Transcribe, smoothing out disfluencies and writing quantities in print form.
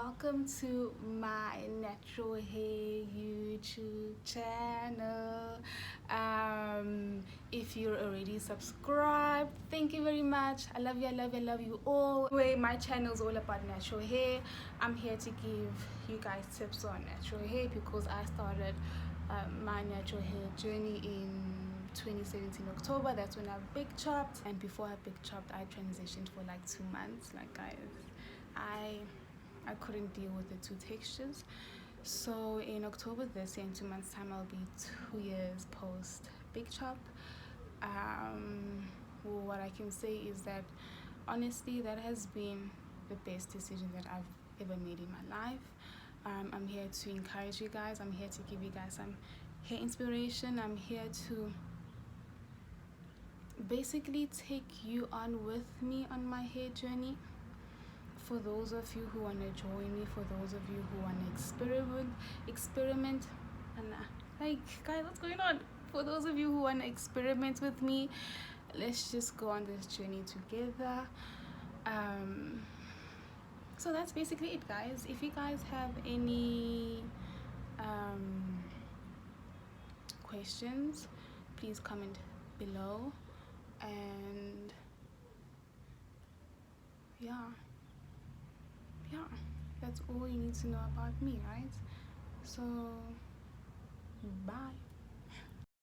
welcome to my natural hair YouTube channel. If you're already subscribed, thank you very much. I love you, I love you, I love you all. Anyway, my channel is all about natural hair. I'm here to give you guys tips on natural hair because I started my natural hair journey in 2017 October. That's when I big chopped, and before I big chopped I transitioned for like 2 months. Like guys, I couldn't deal with the two textures. So in October this year, in 2 months time, I'll be 2 years post big chop. Well, what I can say is that honestly that has been the best decision that I've ever made in my life. I'm here to encourage you guys. I'm here to give you guys some hair inspiration. I'm here to basically take you on with me on my hair journey. For those of you who want to join me, for those of you who want to experiment and like guys, what's going on? For those of you who want to experiment with me, let's just go on this journey together. So that's basically it, guys. If you guys have any questions, please comment below. And yeah, that's all you need to know about me, right? So bye.